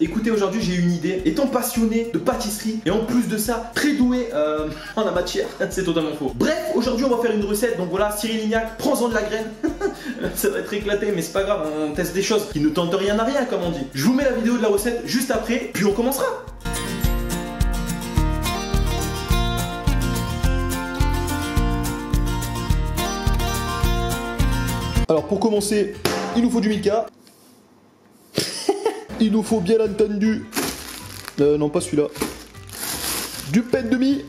Écoutez, aujourd'hui j'ai une idée. Étant passionné de pâtisserie et en plus de ça, très doué en la matière, c'est totalement faux. Bref, aujourd'hui on va faire une recette. Donc voilà, Cyril Lignac, prends-en de la graine. Ça va être éclaté, mais c'est pas grave, on teste des choses qui ne tentent rien à rien, comme on dit. Je vous mets la vidéo de la recette juste après, puis on commencera. Alors pour commencer, il nous faut du Milka. Il nous faut bien entendu... non, pas celui-là. Du pain de mie.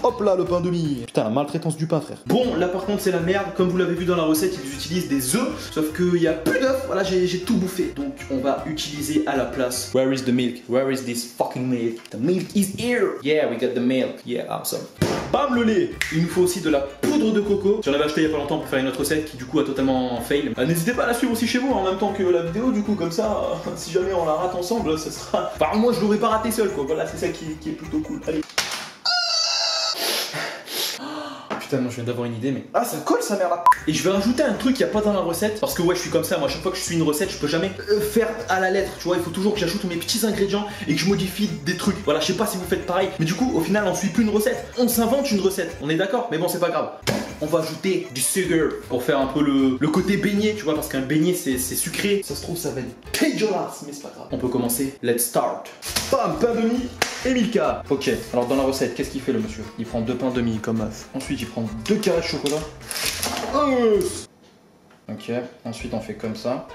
Hop là, le pain de mie. Putain, la maltraitance du pain, frère. Bon, là par contre, c'est la merde. Comme vous l'avez vu dans la recette, ils utilisent des œufs. Sauf qu'il n'y a plus d'œufs. Voilà, j'ai tout bouffé. Donc, on va utiliser à la place. Where is the milk? Where is this fucking milk? The milk is here. Yeah, we got the milk. Yeah, awesome. Bam, le lait. Il nous faut aussi de la poudre de coco. J'en avais acheté il y a pas longtemps pour faire une autre recette qui du coup a totalement fail. N'hésitez pas à la suivre aussi chez vous en même temps que la vidéo. Du coup, comme ça, si jamais on la rate ensemble, ça sera... Enfin, moi, je l'aurais pas raté seul, quoi. Voilà, c'est ça qui est plutôt cool. Allez. Putain, moi je viens d'avoir une idée, mais... Ah, ça colle sa mère là. Et je vais rajouter un truc qu'il n'y a pas dans la recette. Parce que ouais, je suis comme ça, moi, à chaque fois que je suis une recette, je peux jamais faire à la lettre. Tu vois, il faut toujours que j'ajoute mes petits ingrédients et que je modifie des trucs. Voilà, je sais pas si vous faites pareil. Mais du coup, au final, on suit plus une recette. On s'invente une recette. On est d'accord? Mais bon, c'est pas grave. On va ajouter du sugar pour faire un peu le côté beignet, tu vois, parce qu'un beignet c'est sucré. Ça se trouve, ça va être dégueulasse, mais c'est pas grave. On peut commencer. Let's start. Bam, pain de mie et Milka. Ok, alors dans la recette, qu'est-ce qu'il fait le monsieur? Il prend 2 pains de mie comme œuf. Ensuite, il prend 2 carrés de chocolat. Ok, ensuite on fait comme ça.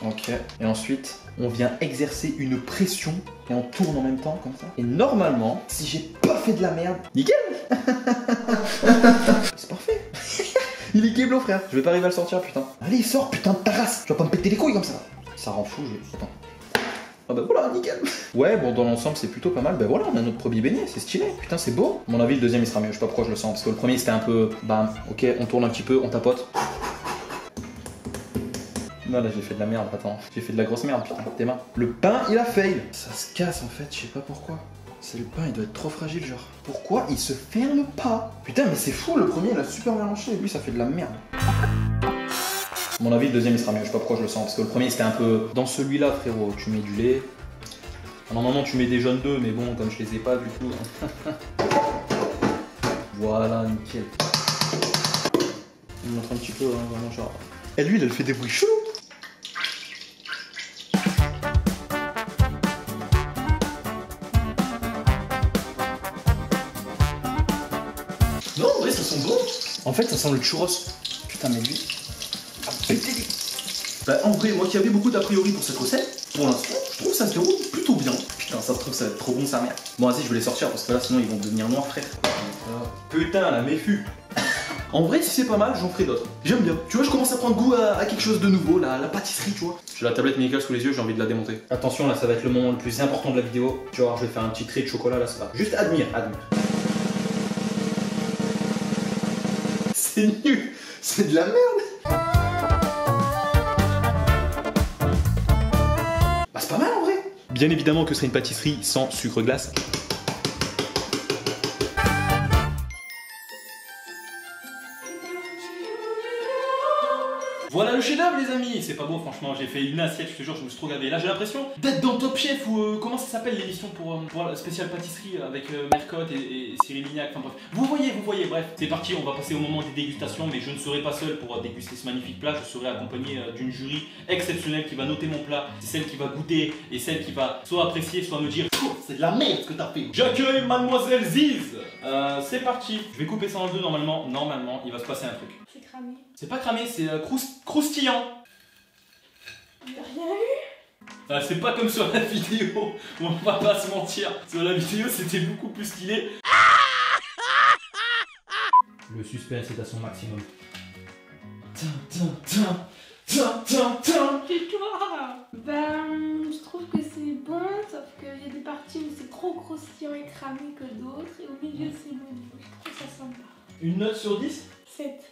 Ok, et ensuite on vient exercer une pression et on tourne en même temps comme ça. Et normalement, si j'ai pas fait de la merde, nickel. C'est parfait. Il est kéblo, frère. Je vais pas arriver à le sortir, putain. Allez, sors, putain de ta race. Tu vas pas me péter les couilles comme ça. Ça rend fou, Attends. Ah bah voilà, nickel. Ouais, bon, dans l'ensemble, c'est plutôt pas mal. Bah voilà, on a notre premier beignet, c'est stylé. Putain, c'est beau. À mon avis, le deuxième, il sera mieux. Je sais pas pourquoi je le sens. Parce que le premier, c'était un peu... Bam. Ok, on tourne un petit peu, on tapote. Non, là, j'ai fait de la merde. Attends, j'ai fait de la grosse merde, putain. Tes mains. Le pain, il a fail. Ça se casse, en fait. Je sais pas pourquoi. C'est le pain, il doit être trop fragile, genre. Pourquoi il se ferme pas? Putain, mais c'est fou, le premier, il a super bien lâché. Lui, ça fait de la merde. À mon avis, le deuxième, il sera mieux. Je sais pas pourquoi je le sens. Parce que le premier, c'était un peu... Dans celui-là, frérot, tu mets du lait. Normalement, tu mets des jaunes d'œufs, mais bon, comme je les ai pas, du coup... Voilà, nickel. On montre un petit peu, hein, vraiment, genre... Et lui, il a fait des bruits chelous. Non, en vrai, ça sent bon. En fait, ça sent le churros. Putain, mais lui... Ah, pété. Bah, en vrai, moi qui avais beaucoup d'a priori pour cette recette, pour l'instant, je trouve que ça se déroule plutôt bien. Putain, ça se trouve, ça va être trop bon, sa mère. Bon, vas-y, je vais les sortir parce que là, sinon, ils vont devenir noirs, frère. Putain, la méfu. En vrai, si c'est pas mal, j'en ferai d'autres. J'aime bien. Tu vois, je commence à prendre goût à quelque chose de nouveau, la pâtisserie, tu vois. J'ai la tablette Milka sous les yeux, j'ai envie de la démonter. Attention, là, ça va être le moment le plus important de la vidéo. Tu vois, je vais faire un petit trait de chocolat, là, ça va. Juste admire. C'est nul. C'est de la merde. Bah, c'est pas mal en vrai. Bien évidemment que ce serait une pâtisserie sans sucre glace. Voilà le chef-d'œuvre, les amis. C'est pas beau, franchement. J'ai fait une assiette, je te jure, je me suis trop gavé. Là, j'ai l'impression d'être dans Top Chef ou comment ça s'appelle l'émission pour la spéciale pâtisserie avec Mercotte et Cyril Lignac. Enfin bref, vous voyez. Bref, c'est parti. On va passer au moment des dégustations, mais je ne serai pas seul pour déguster ce magnifique plat. Je serai accompagné d'une jury exceptionnelle qui va noter mon plat. C'est celle qui va goûter et celle qui va soit apprécier, soit me dire oh, c'est de la merde ce que t'as fait. J'accueille Mademoiselle Ziz. C'est parti. Je vais couper ça en deux normalement. Normalement, il va se passer un truc. C'est cramé. C'est pas cramé, c'est croustillant. Il n'y a rien eu. C'est pas comme sur la vidéo, on va pas se mentir. Sur la vidéo, c'était beaucoup plus stylé. Le suspense est à son maximum. C'est toi. Ben, je trouve que c'est bon, sauf qu'il y a des parties où c'est trop croustillant et cramé que d'autres, et au milieu c'est bon. Je trouve ça sympa. Une note sur 10? 7.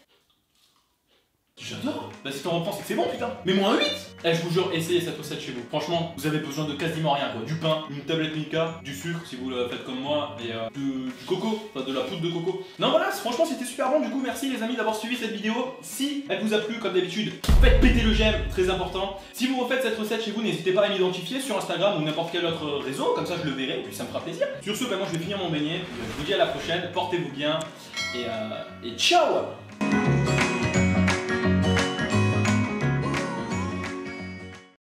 J'adore. Bah si t'en reprends c'est que c'est bon putain. Mais moins 8. Eh je vous jure, essayez cette recette chez vous. Franchement, vous avez besoin de quasiment rien quoi. Du pain, une tablette Milka, du sucre si vous le faites comme moi, et du coco, enfin de la poudre de coco. Non voilà, franchement c'était super bon. Du coup merci les amis d'avoir suivi cette vidéo. Si elle vous a plu comme d'habitude, faites péter le j'aime, très important. Si vous refaites cette recette chez vous, n'hésitez pas à m'identifier sur Instagram ou n'importe quel autre réseau, comme ça je le verrai et puis ça me fera plaisir. Sur ce, bah, moi je vais finir mon beignet. Je vous dis à la prochaine, portez-vous bien et ciao.